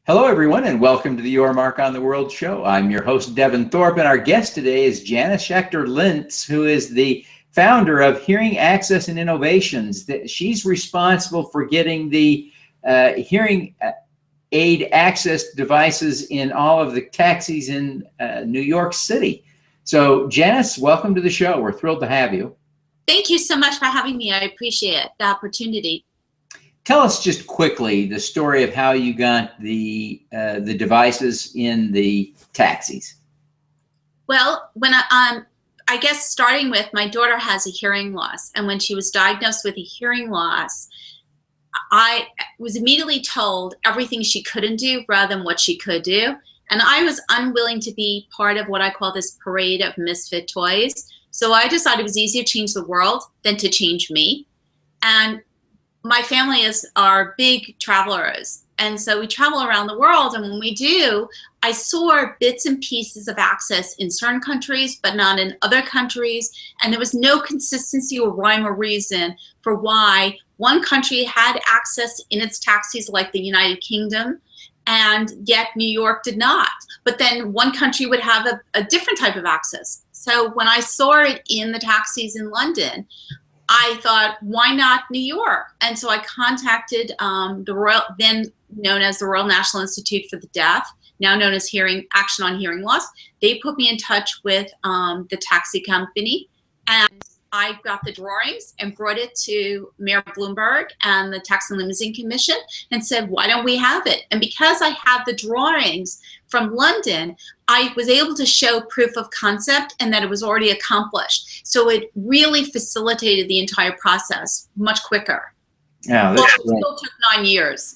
Hello, everyone, and welcome to the Your Mark on the World show. I'm your host, Devin Thorpe, and our guest today is Janice Schacter Lintz, who is the founder of Hearing Access and Innovations. She's responsible for getting the hearing aid access devices in all of the taxis in New York City. So, Janice, welcome to the show. We're thrilled to have you. Thank you so much for having me. I appreciate the opportunity. Tell us just quickly the story of how you got the devices in the taxis. Well, when I guess starting with my daughter has a hearing loss, and when she was diagnosed with a hearing loss, I was immediately told everything she couldn't do rather than what she could do. And I was unwilling to be part of what I call this parade of misfit toys. So I decided it was easier to change the world than to change me. And my family are big travelers, and so we travel around the world, and when we do, I saw bits and pieces of access in certain countries, but not in other countries, and there was no consistency or rhyme or reason for why one country had access in its taxis like the United Kingdom, and yet New York did not. But then one country would have a different type of access. So when I saw it in the taxis in London, I thought, why not New York? And so I contacted the Royal, then known as the Royal National Institute for the Deaf, now known as Action on Hearing Loss. They put me in touch with the taxi company, and I got the drawings and brought it to Mayor Bloomberg and the Taxi and Limousine Commission and said, why don't we have it? And because I had the drawings from London, I was able to show proof of concept and that it was already accomplished. So it really facilitated the entire process much quicker. Yeah, that's it still took 9 years.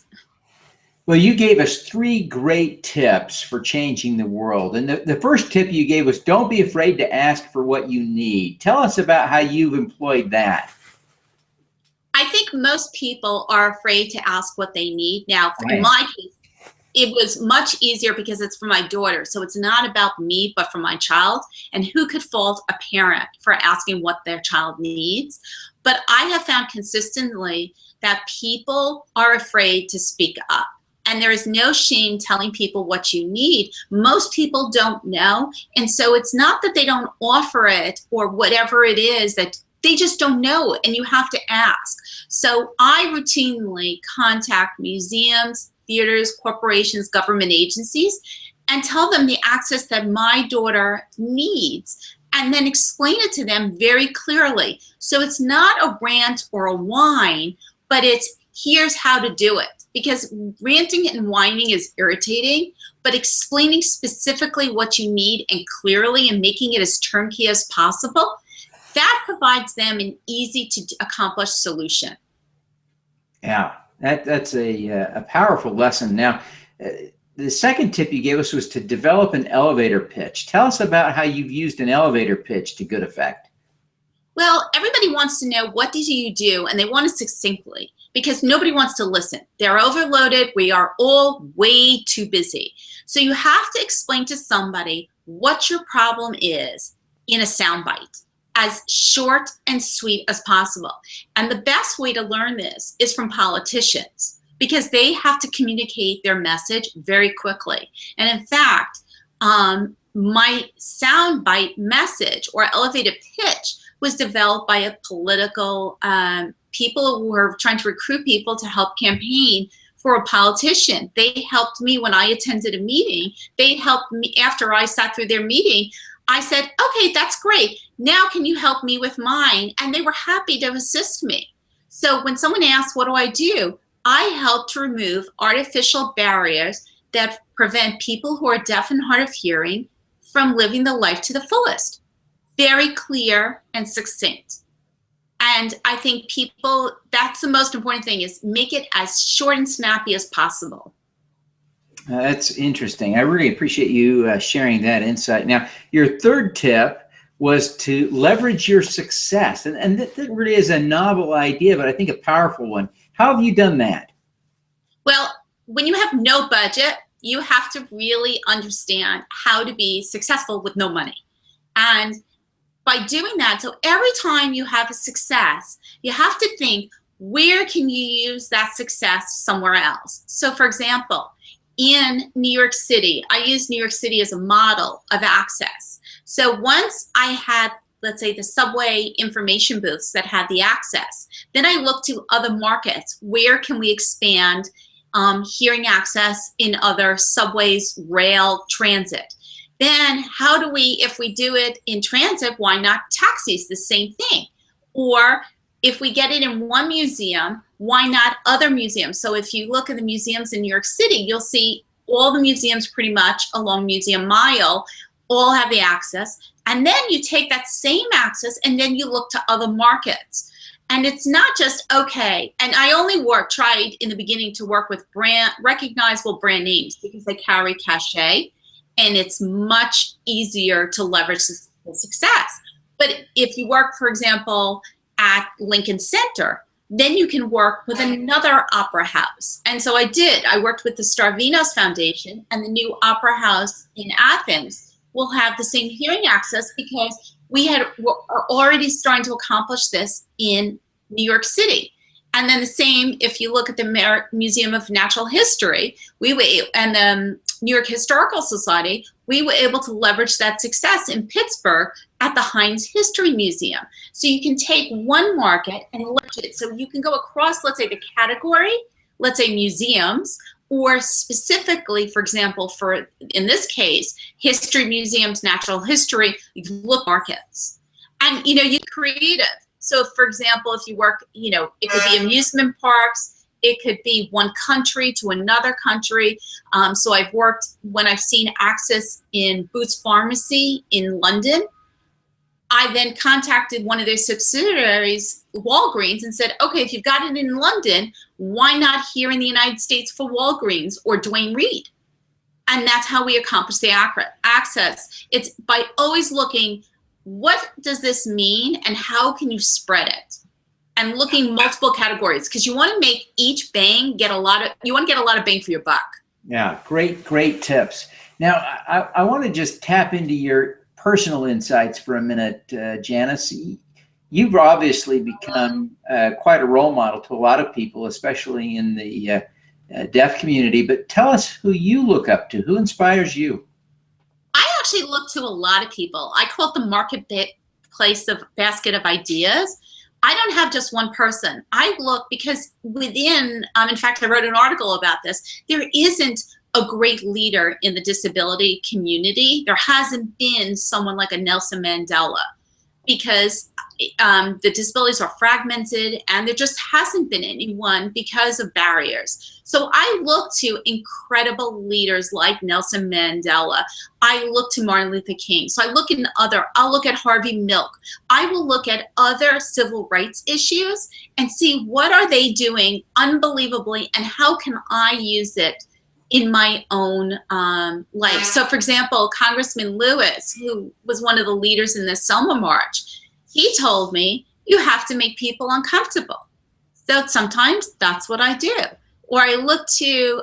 Well, you gave us 3 great tips for changing the world. And the first tip you gave was don't be afraid to ask for what you need. Tell us about how you've employed that. I think most people are afraid to ask what they need. Now, in my case, it was much easier because it's for my daughter. So it's not about me, but for my child. And who could fault a parent for asking what their child needs? But I have found consistently that people are afraid to speak up. And there is no shame telling people what you need. Most people don't know. And so it's not that they don't offer it or whatever it is, that they just don't know, and you have to ask. So I routinely contact museums, theaters, corporations, government agencies, and tell them the access that my daughter needs, and then explain it to them very clearly. So it's not a rant or a whine, but it's here's how to do it. Because ranting and whining is irritating, but explaining specifically what you need and clearly and making it as turnkey as possible, that provides them an easy to accomplish solution. Yeah, that's a powerful lesson. Now, the second tip you gave us was to develop an elevator pitch. Tell us about how you've used an elevator pitch to good effect. Well, everybody wants to know what do you do, and they want it succinctly because nobody wants to listen. They're overloaded. We are all way too busy. So you have to explain to somebody what your problem is in a soundbite, as short and sweet as possible. And the best way to learn this is from politicians because they have to communicate their message very quickly. And in fact, my soundbite message or elevated pitch was developed by a political people who were trying to recruit people to help campaign for a politician. They helped me when I attended a meeting. They helped me after I sat through their meeting. I said, okay, that's great. Now can you help me with mine? And they were happy to assist me. So when someone asks, what do? I help to remove artificial barriers that prevent people who are deaf and hard of hearing from living the life to the fullest. Very clear and succinct. And I think people, that's the most important thing, is make it as short and snappy as possible. That's interesting. I really appreciate you sharing that insight. Now, your third tip was to leverage your success. And that really is a novel idea, but I think a powerful one. How have you done that? Well, when you have no budget, you have to really understand how to be successful with no money. And by doing that, so every time you have a success, you have to think, where can you use that success somewhere else? So for example, in New York City, I use New York City as a model of access. So once I had, let's say, the subway information booths that had the access, then I looked to other markets. Where can we expand hearing access in other subways, rail, transit? Then how do we, if we do it in transit, why not taxis, the same thing? Or if we get it in one museum, why not other museums? So if you look at the museums in New York City, you'll see all the museums pretty much along Museum Mile all have the access. And then you take that same access and then you look to other markets. And it's not just, okay, and I only tried in the beginning to work with recognizable brand names because they carry cachet and it's much easier to leverage the success. But if you work, for example, at Lincoln Center, then you can work with another opera house. And so I did. I worked with the Starvinos Foundation, and the new opera house in Athens will have the same hearing access because we're already starting to accomplish this in New York City. And then the same, if you look at the Museum of Natural History, and the New York Historical Society, we were able to leverage that success in Pittsburgh at the Heinz History Museum. So you can take one market and leverage it. So you can go across, let's say, the category, let's say museums, or specifically, for example, for, in this case, history museums, natural history, you can look markets. And, you know, you're creative. So, for example, if you work, you know, it could be amusement parks, it could be one country to another country. So I've worked, when I've seen access in Boots Pharmacy in London, I then contacted one of their subsidiaries, Walgreens, and said, okay, if you've got it in London, why not here in the United States for Walgreens or Duane Reade? And that's how we accomplish the access. It's by always looking, what does this mean and how can you spread it? And looking multiple categories, because you want to make each bang get a lot of bang for your buck. Yeah, great tips. Now, I want to just tap into your personal insights for a minute, Janice. You've obviously become quite a role model to a lot of people, especially in the deaf community. But tell us who you look up to. Who inspires you? I actually look to a lot of people. I call it the marketplace of basket of ideas. I don't have just one person. I look because within, in fact, I wrote an article about this. There isn't a great leader in the disability community. There hasn't been someone like a Nelson Mandela because the disabilities are fragmented and there just hasn't been anyone because of barriers. So I look to incredible leaders like Nelson Mandela. I look to Martin Luther King. So I'll look at Harvey Milk. I will look at other civil rights issues and see what are they doing unbelievably and how can I use it in my own life. So for example, Congressman Lewis, who was one of the leaders in the Selma March, he told me, you have to make people uncomfortable. So sometimes that's what I do. Or I look to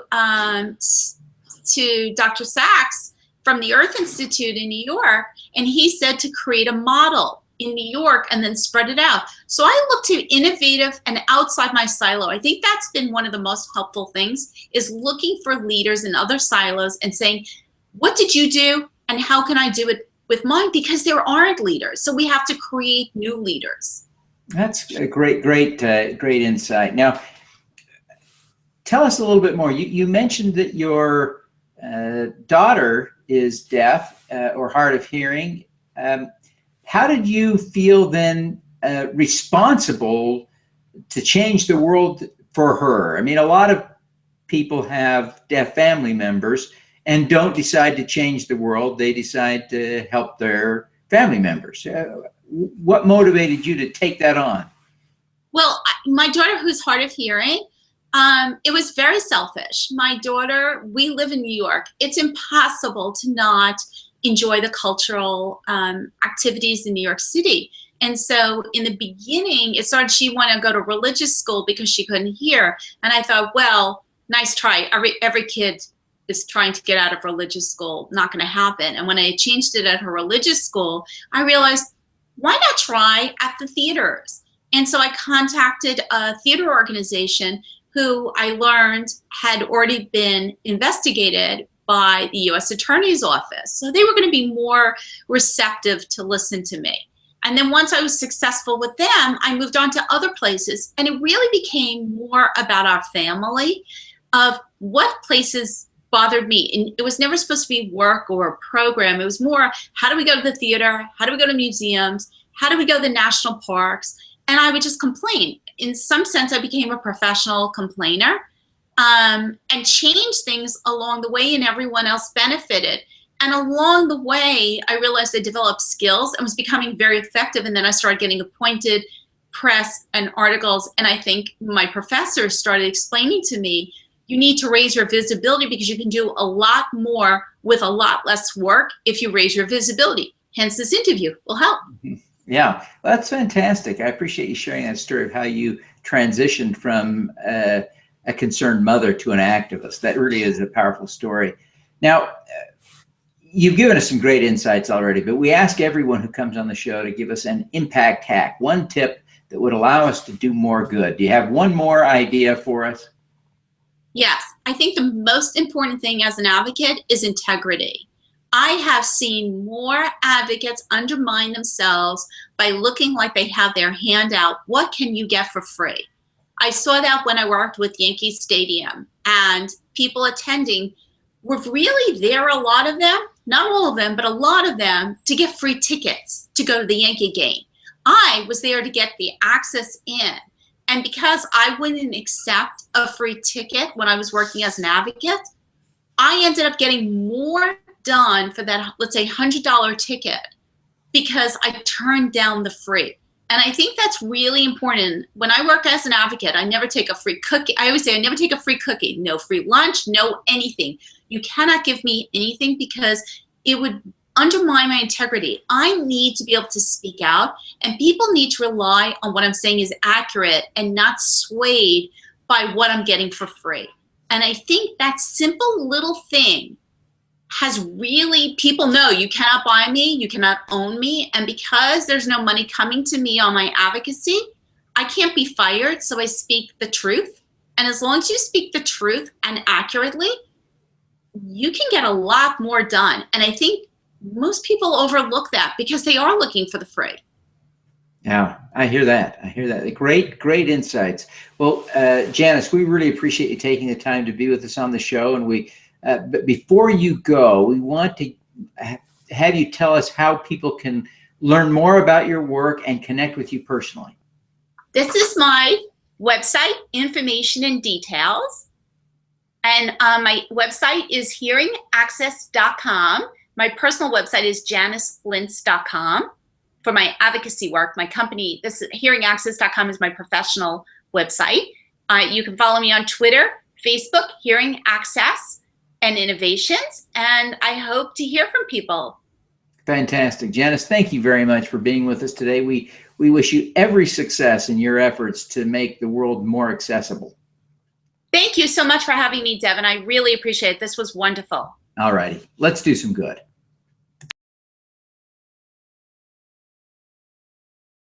Dr. Sachs from the Earth Institute in New York, and he said to create a model in New York and then spread it out. So I look to innovative and outside my silo. I think that's been one of the most helpful things, is looking for leaders in other silos and saying, what did you do and how can I do it with mine? Because there aren't leaders. So we have to create new leaders. That's a great insight. Now, tell us a little bit more. You mentioned that your daughter is deaf or hard of hearing. How did you feel then responsible to change the world for her? I mean, a lot of people have deaf family members and don't decide to change the world. They decide to help their family members. What motivated you to take that on? Well, my daughter, who's hard of hearing, it was very selfish. My daughter, we live in New York. It's impossible to not enjoy the cultural activities in New York City. And so in the beginning, it started, she wanted to go to religious school because she couldn't hear. And I thought, well, nice try. Every kid is trying to get out of religious school. Not going to happen. And when I changed it at her religious school, I realized, why not try at the theaters? And so I contacted a theater organization who I learned had already been investigated by the U.S. Attorney's Office. So they were going to be more receptive to listen to me. And then once I was successful with them, I moved on to other places. And it really became more about our family, of what places bothered me. And it was never supposed to be work or a program. It was more, how do we go to the theater? How do we go to museums? How do we go to the national parks? And I would just complain. In some sense, I became a professional complainer, and changed things along the way, and everyone else benefited. And along the way, I realized I developed skills and was becoming very effective. And then I started getting appointed press and articles. And I think my professors started explaining to me, you need to raise your visibility because you can do a lot more with a lot less work if you raise your visibility. Hence, this interview will help. Yeah, well, that's fantastic. I appreciate you sharing that story of how you transitioned from a concerned mother to an activist. That really is a powerful story. Now, you've given us some great insights already, but we ask everyone who comes on the show to give us an impact hack, one tip that would allow us to do more good. Do you have one more idea for us? Yes, I think the most important thing as an advocate is integrity. I have seen more advocates undermine themselves by looking like they have their hand out. What can you get for free? I saw that when I worked with Yankee Stadium, and people attending were really there, a lot of them, not all of them, but a lot of them, to get free tickets to go to the Yankee game. I was there to get the access in. And because I wouldn't accept a free ticket when I was working as an advocate, I ended up getting more done for that, let's say, $100 ticket because I turned down the free. And I think that's really important. When I work as an advocate, I never take a free cookie. I always say I never take a free cookie, no free lunch, no anything. You cannot give me anything because it would undermine my integrity. I need to be able to speak out, and people need to rely on what I'm saying is accurate and not swayed by what I'm getting for free. And I think that simple little thing has really, people know you cannot buy me, you cannot own me. And because there's no money coming to me on my advocacy, I can't be fired. So I speak the truth. And as long as you speak the truth and accurately, you can get a lot more done. And I think most people overlook that because they are looking for the free. Yeah, I hear that. I hear that. Great, great insights. Well, Janice, we really appreciate you taking the time to be with us on the show. And but before you go, we want to have you tell us how people can learn more about your work and connect with you personally. This is my website, information and details. And my website is hearingaccess.com. My personal website is janicelintz.com. For my advocacy work, my company, hearingaccess.com is my professional website. You can follow me on Twitter, Facebook, Hearing Access and Innovations, and I hope to hear from people. Fantastic. Janice, thank you very much for being with us today. We wish you every success in your efforts to make the world more accessible. Thank you so much for having me, Devin. I really appreciate it. This was wonderful. All righty. Let's do some good.